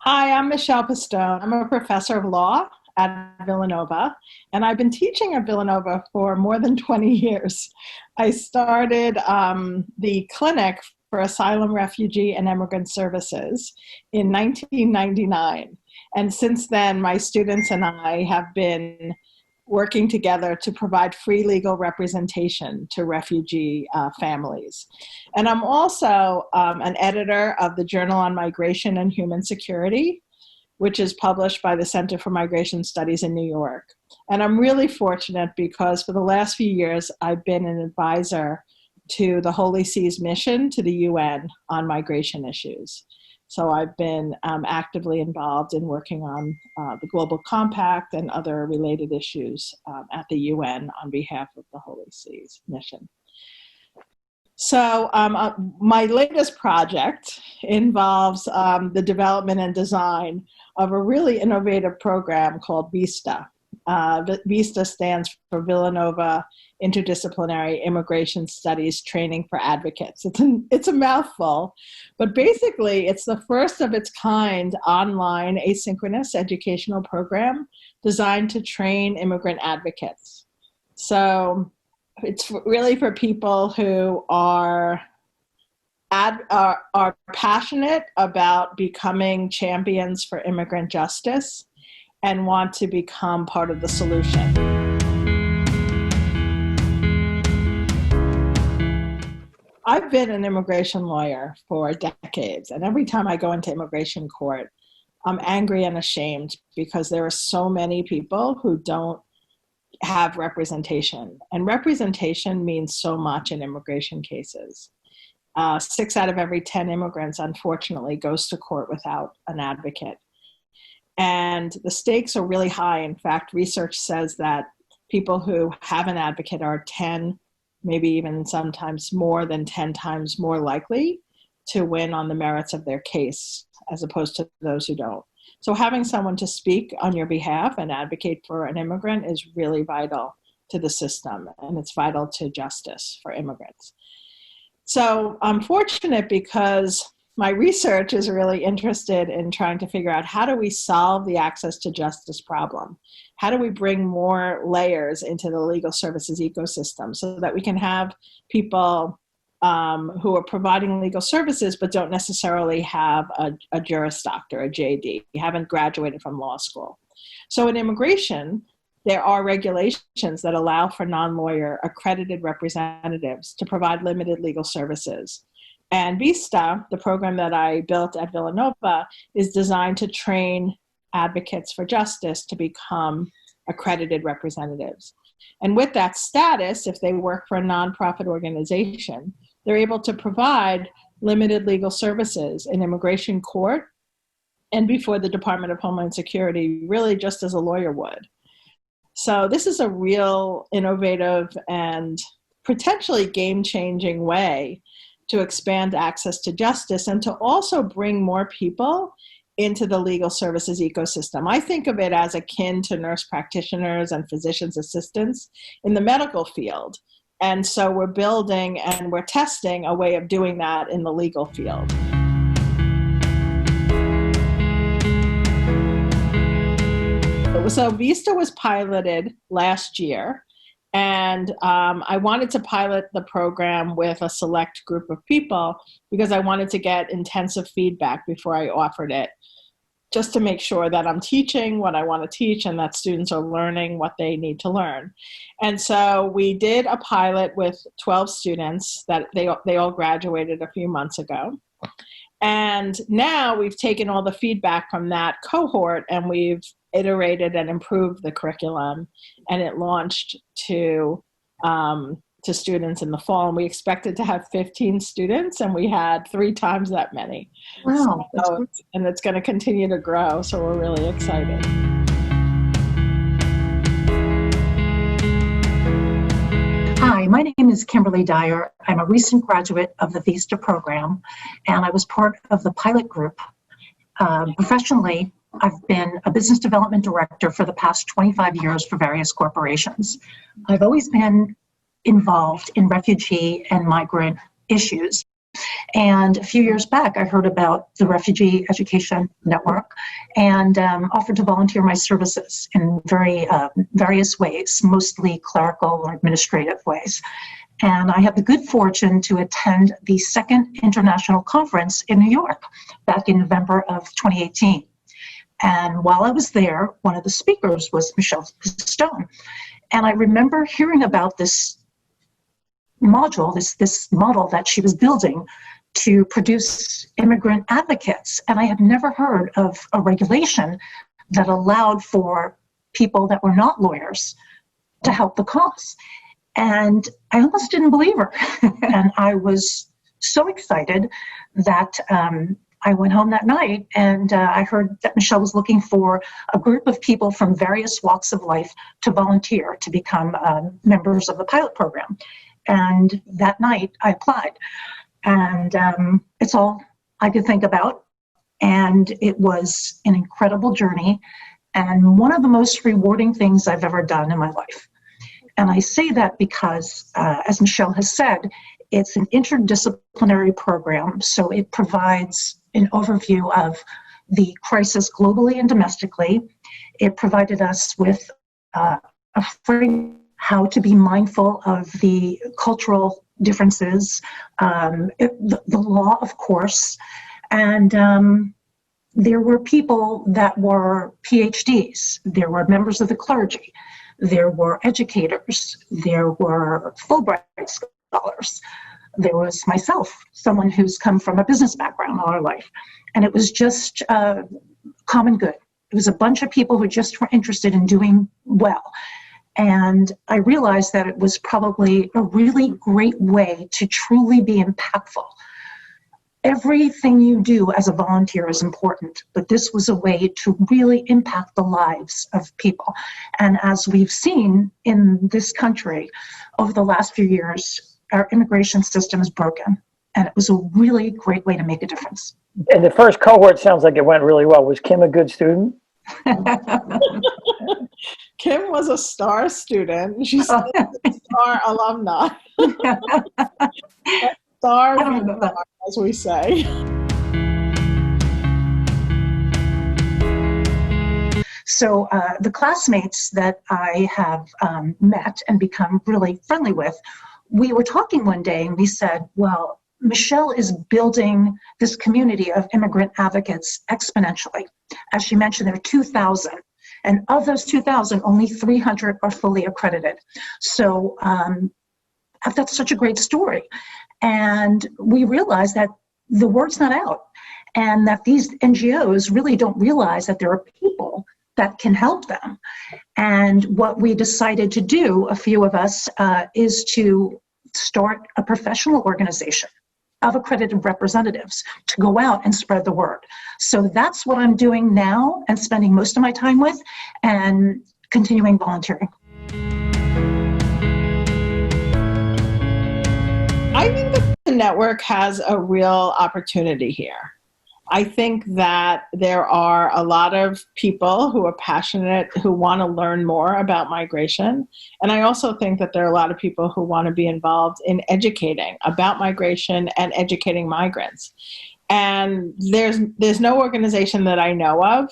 Hi, I'm Michele Pistone. I'm a professor of law at Villanova, and I've been teaching at Villanova for more than 20 years. I started the clinic for asylum, refugee, and immigrant services in 1999. And since then, my students and I have been working together to provide free legal representation to refugee families. And I'm also an editor of the Journal on Migration and Human Security, which is published by the Center for Migration Studies in New York. And I'm really fortunate because for the last few years, I've been an advisor to the Holy See's mission to the UN on migration issues. So I've been actively involved in working on the Global Compact and other related issues at the UN on behalf of the Holy See's mission. So my latest project involves the development and design of a really innovative program called VIISTA. VIISTA stands for Villanova Interdisciplinary Immigration Studies Training for Advocates. It's a mouthful, but basically it's the first of its kind online asynchronous educational program designed to train immigrant advocates. So it's really for people who are passionate about becoming champions for immigrant justice and want to become part of the solution. I've been an immigration lawyer for decades, and every time I go into immigration court, I'm angry and ashamed because there are so many people who don't have representation. And representation means so much in immigration cases. 6 out of every 10 immigrants, unfortunately, goes to court without an advocate. And the stakes are really high. In fact, research says that people who have an advocate are 10, maybe even sometimes more than 10 times more likely to win on the merits of their case, as opposed to those who don't. So having someone to speak on your behalf and advocate for an immigrant is really vital to the system, and it's vital to justice for immigrants. So I'm fortunate because my research is really interested in trying to figure out how do we solve the access to justice problem? How do we bring more layers into the legal services ecosystem so that we can have people who are providing legal services but don't necessarily have a Juris Doctor, a JD, haven't graduated from law school. So in immigration, there are regulations that allow for non-lawyer accredited representatives to provide limited legal services. And VIISTA, the program that I built at Villanova, is designed to train advocates for justice to become accredited representatives. And with that status, if they work for a nonprofit organization, they're able to provide limited legal services in immigration court and before the Department of Homeland Security, really just as a lawyer would. So this is a real innovative and potentially game-changing way to expand access to justice and to also bring more people into the legal services ecosystem. I think of it as akin to nurse practitioners and physician's assistants in the medical field. And so we're building and we're testing a way of doing that in the legal field. So VIISTA was piloted last year. And I wanted to pilot the program with a select group of people because I wanted to get intensive feedback before I offered it, just to make sure that I'm teaching what I want to teach and that students are learning what they need to learn. And so we did a pilot with 12 students that they all graduated a few months ago. And now we've taken all the feedback from that cohort and we've iterated and improved the curriculum, and it launched to students in the fall. And we expected to have 15 students, and we had 3 times that many. Wow. So, and it's going to continue to grow, so we're really excited. Hi, my name is Kimberly Dyer. I'm a recent graduate of the VIISTA program, and I was part of the pilot group. Professionally, I've been a business development director for the past 25 years for various corporations. I've always been involved in refugee and migrant issues. And a few years back, I heard about the Refugee Education Network and offered to volunteer my services in various ways, mostly clerical or administrative ways. And I had the good fortune to attend the second international conference in New York back in November of 2018. And while I was there, one of the speakers was Michele Pistone. And I remember hearing about this module, this model that she was building to produce immigrant advocates. And I had never heard of a regulation that allowed for people that were not lawyers to help the cause. And I almost didn't believe her. And I was so excited that I went home that night and I heard that Michele was looking for a group of people from various walks of life to volunteer to become members of the pilot program. And that night I applied. And it's all I could think about. And it was an incredible journey and one of the most rewarding things I've ever done in my life. And I say that because, as Michele has said, it's an interdisciplinary program. So it provides an overview of the crisis globally and domestically. It provided us with a frame how to be mindful of the cultural differences, the law, of course, and there were people that were PhDs, there were members of the clergy, there were educators, there were Fulbright scholars, there was myself, someone who's come from a business background all our life, and it was just common good. It was a bunch of people who just were interested in doing well. And I realized that it was probably a really great way to truly be impactful. Everything you do as a volunteer is important, but this was a way to really impact the lives of people. And as we've seen in this country over the last few years, our immigration system is broken. And it was a really great way to make a difference. And the first cohort sounds like it went really well. Was Kim a good student? Kim was a star student. She's a star alumni. Star, as we say. So the classmates that I have met and become really friendly with, we were talking one day and we said, well, Michele is building this community of immigrant advocates exponentially. As she mentioned, there are 2,000. And of those 2,000, only 300 are fully accredited. So that's such a great story. And we realized that the word's not out and that these NGOs really don't realize that there are people that can help them. And what we decided to do, a few of us, is to start a professional organization of accredited representatives to go out and spread the word. So that's what I'm doing now and spending most of my time with and continuing volunteering. I think that the network has a real opportunity here. I think that there are a lot of people who are passionate, who want to learn more about migration. And I also think that there are a lot of people who want to be involved in educating about migration and educating migrants. And there's no organization that I know of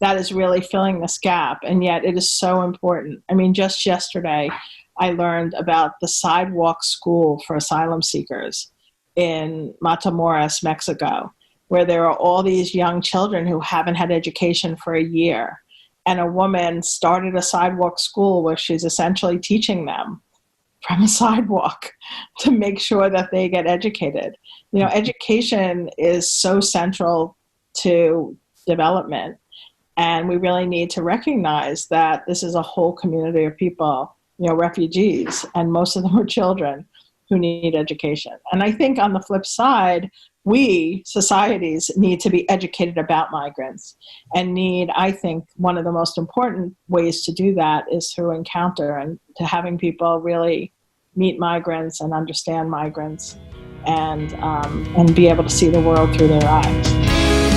that is really filling this gap. And yet it is so important. I mean, just yesterday, I learned about the sidewalk school for asylum seekers in Matamoros, Mexico, where there are all these young children who haven't had education for a year. And a woman started a sidewalk school where she's essentially teaching them from a sidewalk to make sure that they get educated. You know, education is so central to development. And we really need to recognize that this is a whole community of people, you know, refugees, and most of them are children who need education. And I think on the flip side, we, societies, need to be educated about migrants and need, I think, one of the most important ways to do that is through encounter and to having people really meet migrants and understand migrants and be able to see the world through their eyes.